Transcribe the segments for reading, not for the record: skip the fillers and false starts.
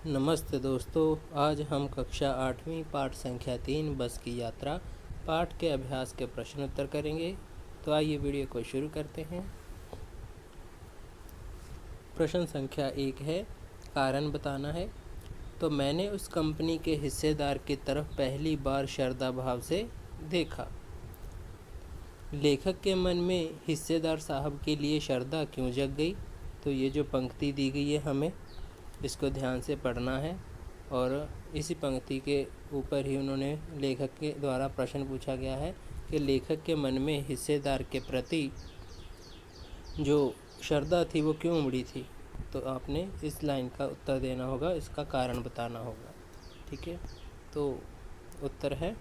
नमस्ते दोस्तों, आज हम कक्षा 8वीं पाठ संख्या 3 बस की यात्रा पाठ के अभ्यास के प्रश्न उत्तर करेंगे। तो आइए वीडियो को शुरू करते हैं। प्रश्न संख्या 1 है, कारण बताना है। तो मैंने उस कंपनी के हिस्सेदार की तरफ पहली बार श्रद्धा भाव से देखा। लेखक के मन में हिस्सेदार साहब के लिए श्रद्धा क्यों जग गई? तो ये जो पंक्ति दी गई है हमें इसको ध्यान से पढ़ना है और इसी पंक्ति के ऊपर ही उन्होंने लेखक के द्वारा प्रश्न पूछा गया है कि लेखक के मन में हिस्सेदार के प्रति जो श्रद्धा थी वो क्यों उमड़ी थी। तो आपने इस लाइन का उत्तर देना होगा, इसका कारण बताना होगा। ठीक है, तो उत्तर है,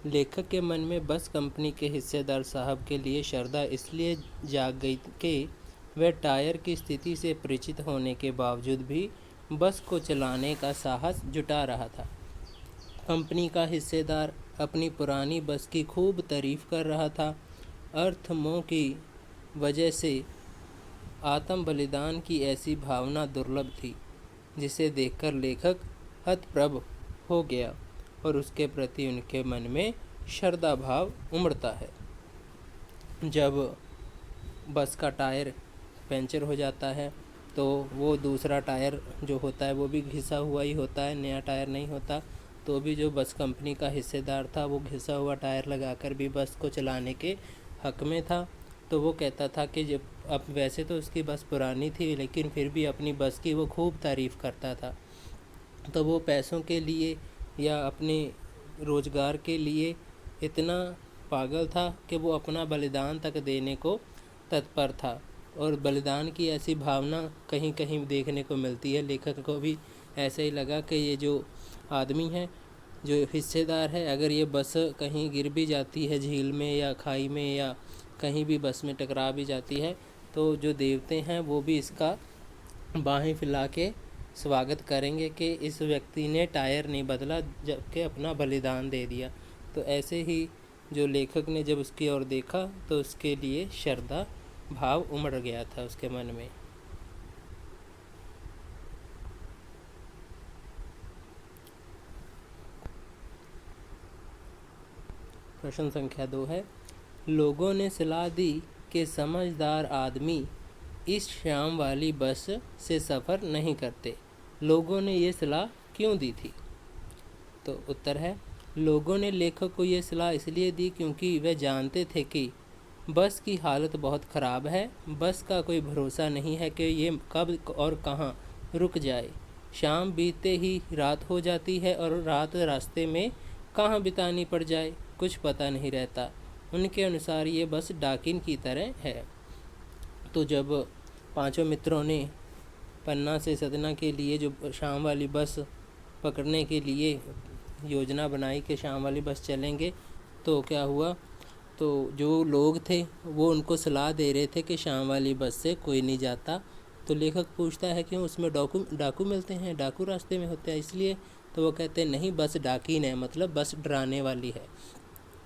लेखक के मन में बस कंपनी के हिस्सेदार साहब के लिए श्रद्धा इसलिए जाग गई कि वह टायर की स्थिति से परिचित होने के बावजूद भी बस को चलाने का साहस जुटा रहा था। कंपनी का हिस्सेदार अपनी पुरानी बस की खूब तारीफ कर रहा था। अर्थ मोह की वजह से आत्म बलिदान की ऐसी भावना दुर्लभ थी जिसे देखकर लेखक हतप्रभ हो गया और उसके प्रति उनके मन में श्रद्धा भाव उमड़ता है। जब बस का टायर पंचर हो जाता है तो वो दूसरा टायर जो होता है वो भी घिसा हुआ ही होता है, नया टायर नहीं होता। तो भी जो बस कंपनी का हिस्सेदार था वो घिसा हुआ टायर लगाकर भी बस को चलाने के हक में था। तो वो कहता था कि जब अब वैसे तो उसकी बस पुरानी थी लेकिन फिर भी अपनी बस की वो खूब तारीफ़ करता था। तो वो पैसों के लिए या अपने रोज़गार के लिए इतना पागल था कि वो अपना बलिदान तक देने को तत्पर था। और बलिदान की ऐसी भावना कहीं कहीं देखने को मिलती है। लेखक को भी ऐसे ही लगा कि ये जो आदमी है, जो हिस्सेदार है, अगर ये बस कहीं गिर भी जाती है झील में या खाई में या कहीं भी बस में टकरा भी जाती है तो जो देवते हैं वो भी इसका बाहें फैला के स्वागत करेंगे कि इस व्यक्ति ने टायर नहीं बदला जबकि अपना बलिदान दे दिया। तो ऐसे ही जो लेखक ने जब उसकी ओर देखा तो उसके लिए श्रद्धा भाव उमड़ गया था उसके मन में। प्रश्न संख्या 2 है, लोगों ने सलाह दी कि समझदार आदमी इस शाम वाली बस से सफ़र नहीं करते। लोगों ने ये सलाह क्यों दी थी? तो उत्तर है, लोगों ने लेखक को ये सलाह इसलिए दी क्योंकि वे जानते थे कि बस की हालत बहुत ख़राब है। बस का कोई भरोसा नहीं है कि ये कब और कहाँ रुक जाए। शाम बीतते ही रात हो जाती है और रात रास्ते में कहाँ बितानी पड़ जाए कुछ पता नहीं रहता। उनके अनुसार ये बस डाकिन की तरह है। तो जब पांचों मित्रों ने पन्ना से सतना के लिए जो शाम वाली बस पकड़ने के लिए योजना बनाई कि शाम वाली बस चलेंगे, तो क्या हुआ, तो जो लोग थे वो उनको सलाह दे रहे थे कि शाम वाली बस से कोई नहीं जाता। तो लेखक पूछता है क्यों, उसमें डाकू मिलते हैं, डाकू रास्ते में होते हैं इसलिए। तो वो कहते हैं नहीं, बस डाकिन है, मतलब बस डराने वाली है।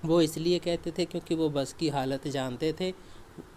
वो इसलिए कहते थे क्योंकि वो बस की हालत जानते थे।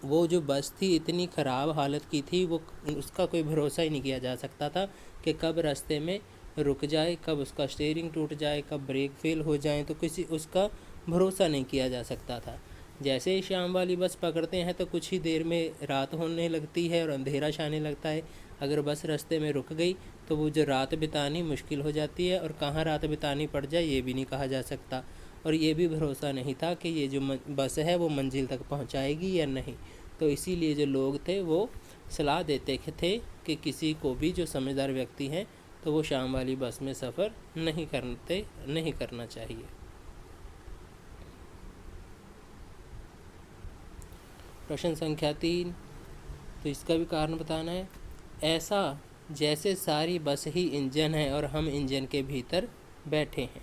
वो जो बस थी इतनी ख़राब हालत की थी, वो उसका कोई भरोसा ही नहीं किया जा सकता था कि कब रास्ते में रुक जाए, कब उसका स्टीयरिंग टूट जाए, कब ब्रेक फेल हो जाए, तो किसी उसका भरोसा नहीं किया जा सकता था। जैसे ही शाम वाली बस पकड़ते हैं तो कुछ ही देर में रात होने लगती है और अंधेरा छाने लगता है। अगर बस रास्ते में रुक गई तो वो जो रात बितानी मुश्किल हो जाती है और कहाँ रात बितानी पड़ जाए ये भी नहीं कहा जा सकता। और ये भी भरोसा नहीं था कि ये जो बस है वो मंजिल तक पहुंचाएगी या नहीं। तो इसीलिए जो लोग थे वो सलाह देते थे कि किसी को भी जो समझदार व्यक्ति हैं तो वो शाम वाली बस में सफ़र नहीं करना चाहिए। प्रश्न संख्या 3, तो इसका भी कारण बताना है। ऐसा जैसे सारी बस ही इंजन है और हम इंजन के भीतर बैठे हैं।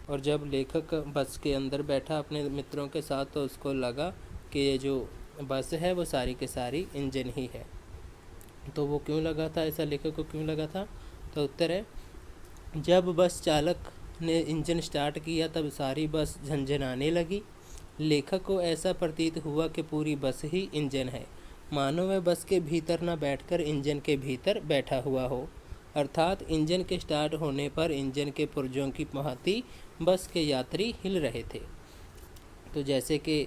और जब लेखक बस के अंदर बैठा अपने मित्रों के साथ तो उसको लगा कि ये जो बस है वो सारी के सारी इंजन ही है। तो वो क्यों लगा था, ऐसा लेखक को क्यों लगा था? तो उत्तर है, जब बस चालक ने इंजन स्टार्ट किया तब सारी बस झनझनाने लगी। लेखक को ऐसा प्रतीत हुआ कि पूरी बस ही इंजन है। मानो वह बस के भीतर न बैठकर इंजन के भीतर बैठा हुआ हो। अर्थात इंजन के स्टार्ट होने पर इंजन के पुर्जों की भांति बस के यात्री हिल रहे थे। तो जैसे कि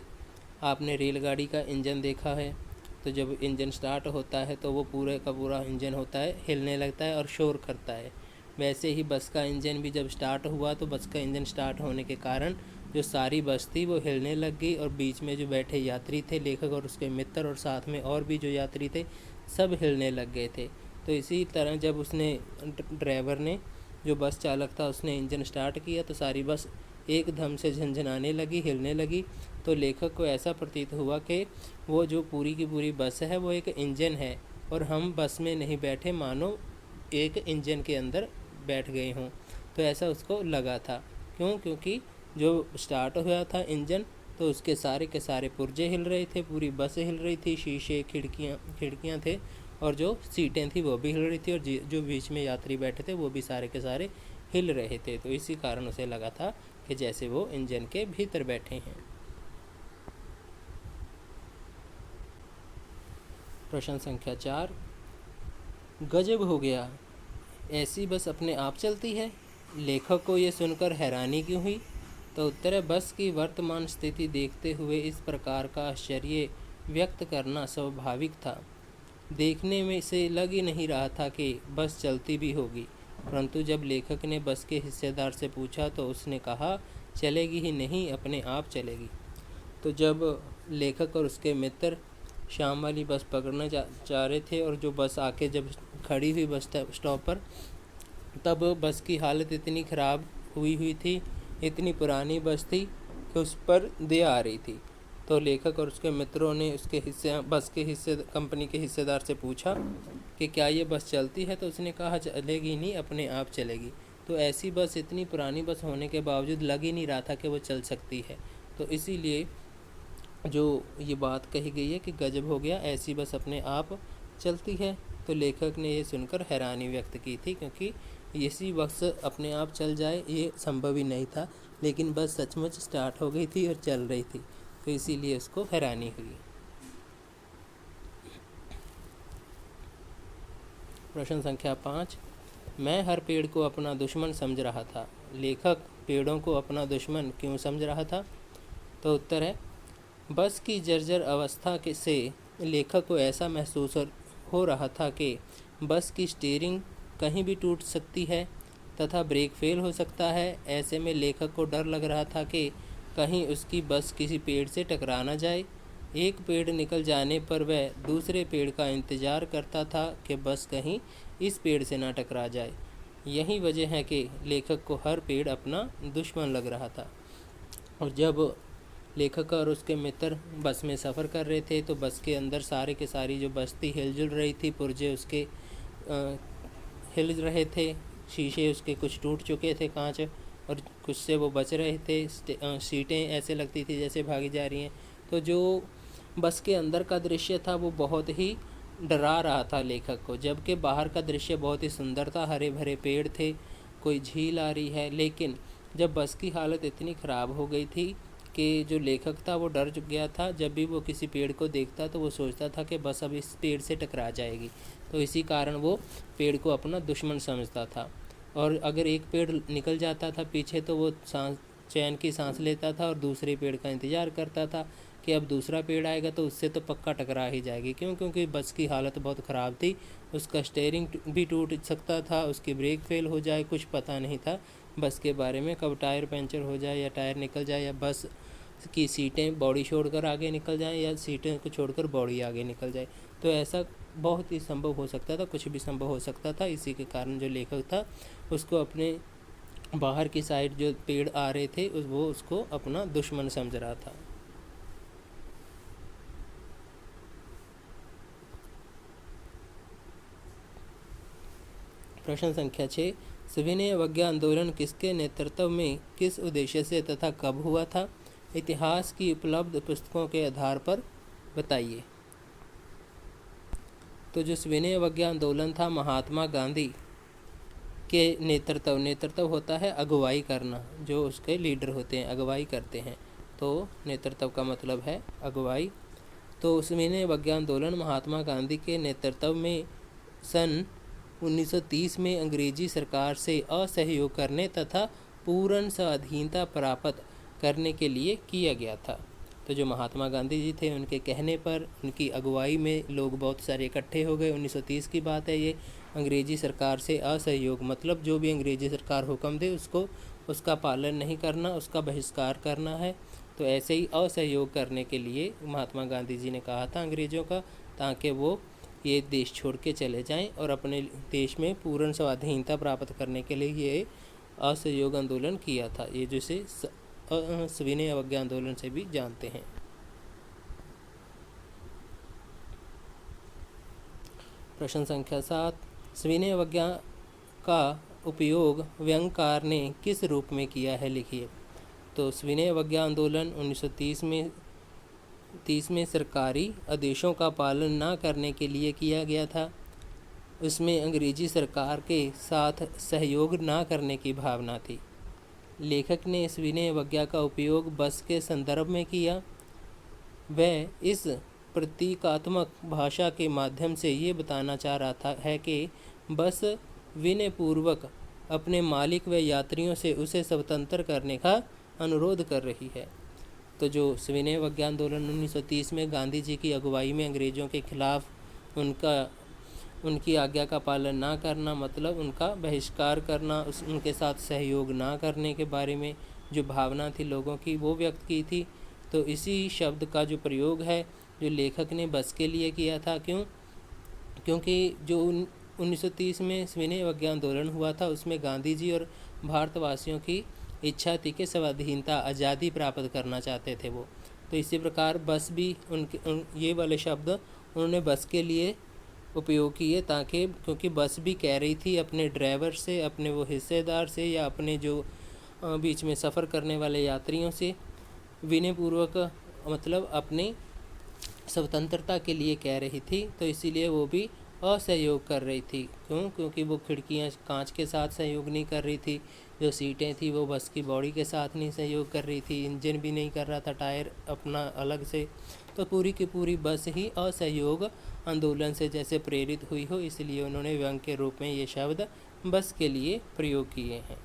आपने रेलगाड़ी का इंजन देखा है, तो जब इंजन स्टार्ट होता है तो वो पूरे का पूरा इंजन होता है हिलने लगता है और शोर करता है। वैसे ही बस का इंजन भी जब स्टार्ट हुआ तो बस का इंजन स्टार्ट होने के कारण जो सारी बस थी वो हिलने लग गई और बीच में जो बैठे यात्री थे, लेखक और उसके मित्र और साथ में और भी जो यात्री थे, सब हिलने लग गए थे। तो इसी तरह जब उसने ड्राइवर ने, जो बस चालक था, उसने इंजन स्टार्ट किया तो सारी बस एकदम से झनझनाने लगी, हिलने लगी। तो लेखक को ऐसा प्रतीत हुआ कि वो जो पूरी की पूरी बस है वो एक इंजन है और हम बस में नहीं बैठे, मानो एक इंजन के अंदर बैठ गए हों। तो ऐसा उसको लगा था। क्यों? क्योंकि जो स्टार्ट हुआ था इंजन तो उसके सारे के सारे पुर्जे हिल रहे थे, पूरी बस हिल रही थी, शीशे खिड़कियाँ थे और जो सीटें थी वो भी हिल रही थी और जो बीच में यात्री बैठे थे वो भी सारे के सारे हिल रहे थे। तो इसी कारण उसे लगा था कि जैसे वो इंजन के भीतर बैठे हैं। प्रश्न संख्या 4, गजब हो गया, ऐसी बस अपने आप चलती है? लेखक को ये सुनकर हैरानी क्यों हुई? तो उत्तर है, बस की वर्तमान स्थिति देखते हुए इस प्रकार का आश्चर्य व्यक्त करना स्वाभाविक था। देखने में से लग ही नहीं रहा था कि बस चलती भी होगी। परंतु जब लेखक ने बस के हिस्सेदार से पूछा तो उसने कहा, चलेगी ही नहीं, अपने आप चलेगी। तो जब लेखक और उसके मित्र शाम वाली बस पकड़ना चाह रहे थे और जो बस आके जब खड़ी हुई बस स्टॉप पर, तब बस की हालत इतनी ख़राब हुई थी, इतनी पुरानी बस थी कि उस पर दे आ रही थी। तो लेखक और उसके मित्रों ने बस के कंपनी के हिस्सेदार से पूछा कि क्या ये बस चलती है? तो उसने कहा, चलेगी नहीं, अपने आप चलेगी। तो ऐसी बस, इतनी पुरानी बस होने के बावजूद लग ही नहीं रहा था कि वो चल सकती है। तो इसीलिए जो ये बात कही गई है कि गजब हो गया, ऐसी बस अपने आप चलती है। तो लेखक ने ये सुनकर हैरानी व्यक्त की थी, क्योंकि ऐसी बस अपने आप चल जाए ये संभव ही नहीं था, लेकिन बस सचमुच स्टार्ट हो गई थी और चल रही थी, तो इसीलिए उसको हैरानी हुई। प्रश्न संख्या 5, मैं हर पेड़ को अपना दुश्मन समझ रहा था। लेखक पेड़ों को अपना दुश्मन क्यों समझ रहा था? तो उत्तर है, बस की जर्जर अवस्था से लेखक को ऐसा महसूस हो रहा था कि बस की स्टीयरिंग कहीं भी टूट सकती है तथा ब्रेक फेल हो सकता है। ऐसे में लेखक को डर लग रहा था कि कहीं उसकी बस किसी पेड़ से टकरा ना जाए। एक पेड़ निकल जाने पर वह दूसरे पेड़ का इंतज़ार करता था कि बस कहीं इस पेड़ से ना टकरा जाए। यही वजह है कि लेखक को हर पेड़ अपना दुश्मन लग रहा था। और जब लेखक और उसके मित्र बस में सफ़र कर रहे थे तो बस के अंदर सारे के सारी जो बस थी हिलजुल रही थी, पुर्जे उसके हिल रहे थे, शीशे उसके कुछ टूट चुके थे, कांच, और कुछ से वो बच रहे थे, सीटें ऐसे लगती थी जैसे भागी जा रही हैं। तो जो बस के अंदर का दृश्य था वो बहुत ही डरा रहा था लेखक को, जबकि बाहर का दृश्य बहुत ही सुंदर था, हरे भरे पेड़ थे, कोई झील आ रही है। लेकिन जब बस की हालत इतनी ख़राब हो गई थी कि जो लेखक था वो डर गया था। जब भी वो किसी पेड़ को देखता तो वो सोचता था कि बस अब इस पेड़ से टकरा जाएगी। तो इसी कारण वो पेड़ को अपना दुश्मन समझता था, और अगर एक पेड़ निकल जाता था पीछे तो वो चैन की सांस लेता था और दूसरे पेड़ का इंतज़ार करता था कि अब दूसरा पेड़ आएगा तो उससे तो पक्का टकरा ही जाएगी। क्यों? क्योंकि बस की हालत बहुत ख़राब थी, उसका स्टीयरिंग भी टूट सकता था, उसकी ब्रेक फेल हो जाए, कुछ पता नहीं था बस के बारे में, कब टायर पंचर हो जाए या टायर निकल जाए या बस की सीटें बॉडी छोड़कर आगे निकल जाएं या सीटें को छोड़कर बॉडी आगे निकल जाए। तो ऐसा बहुत ही संभव हो सकता था, कुछ भी संभव हो सकता था। इसी के कारण जो लेखक था उसको अपने बाहर की साइड जो पेड़ आ रहे थे वो उसको अपना दुश्मन समझ रहा था। प्रश्न संख्या 6, सविनय अवज्ञा आंदोलन किसके नेतृत्व में, किस उद्देश्य से तथा कब हुआ था? इतिहास की उपलब्ध पुस्तकों के आधार पर बताइए। तो जो सविनय अवज्ञा आंदोलन था महात्मा गांधी के नेतृत्व होता है अगुवाई करना, जो उसके लीडर होते हैं अगुवाई करते हैं, तो नेतृत्व का मतलब है अगुवाई। तो सविनय अवज्ञा आंदोलन महात्मा गांधी के नेतृत्व में सन 1930 में अंग्रेजी सरकार से असहयोग करने तथा पूर्ण स्वाधीनता प्राप्त करने के लिए किया गया था। तो जो महात्मा गांधी जी थे, उनके कहने पर, उनकी अगुवाई में लोग बहुत सारे इकट्ठे हो गए। 1930 की बात है ये। अंग्रेजी सरकार से असहयोग मतलब जो भी अंग्रेजी सरकार हुक्म दे उसका पालन नहीं करना, उसका बहिष्कार करना है। तो ऐसे ही असहयोग करने के लिए महात्मा गांधी जी ने कहा था अंग्रेज़ों का, ताकि वो ये देश छोड़ के चले जाएं और अपने देश में पूर्ण स्वाधीनता प्राप्त करने के लिए ये असहयोग आंदोलन किया था। ये जिसे सविनय अवज्ञा आंदोलन से भी जानते हैं। प्रश्न संख्या 7, सविनय अवज्ञा का उपयोग व्यंग्यकार ने किस रूप में किया है, लिखिए। तो सविनय अवज्ञा आंदोलन 1930 में सरकारी आदेशों का पालन न करने के लिए किया गया था। उसमें अंग्रेजी सरकार के साथ सहयोग न करने की भावना थी। लेखक ने सविनय अवज्ञा का उपयोग बस के संदर्भ में किया। वह इस प्रतीकात्मक भाषा के माध्यम से ये बताना चाह रहा है कि बस विनयपूर्वक अपने मालिक व यात्रियों से उसे स्वतंत्र करने का अनुरोध कर रही है। तो जो सविनय अवज्ञा आंदोलन 1930 में गांधी जी की अगुवाई में अंग्रेज़ों के खिलाफ उनकी आज्ञा का पालन ना करना मतलब उनका बहिष्कार करना, उनके साथ सहयोग ना करने के बारे में जो भावना थी लोगों की वो व्यक्त की थी। तो इसी शब्द का जो प्रयोग है जो लेखक ने बस के लिए किया था। क्योंकि जो 1930 में सविनय अवज्ञा आंदोलन हुआ था उसमें गांधी जी और भारतवासियों की इच्छा थी कि स्वाधीनता आज़ादी प्राप्त करना चाहते थे वो। तो इसी प्रकार बस भी ये वाले शब्द उन्होंने बस के लिए उपयोग किए, ताकि क्योंकि बस भी कह रही थी अपने ड्राइवर से, अपने वो हिस्सेदार से या अपने जो बीच में सफ़र करने वाले यात्रियों से विनयपूर्वक मतलब अपनी स्वतंत्रता के लिए कह रही थी। तो इसीलिए वो भी असहयोग कर रही थी। क्योंकि वो खिड़कियां कांच के साथ सहयोग नहीं कर रही थी, जो सीटें थी वो बस की बॉडी के साथ नहीं सहयोग कर रही थी, इंजन भी नहीं कर रहा था, टायर अपना अलग से। तो पूरी की पूरी बस ही असहयोग आंदोलन से जैसे प्रेरित हुई हो, इसलिए उन्होंने व्यंग्य के रूप में ये शब्द बस के लिए प्रयोग किए हैं।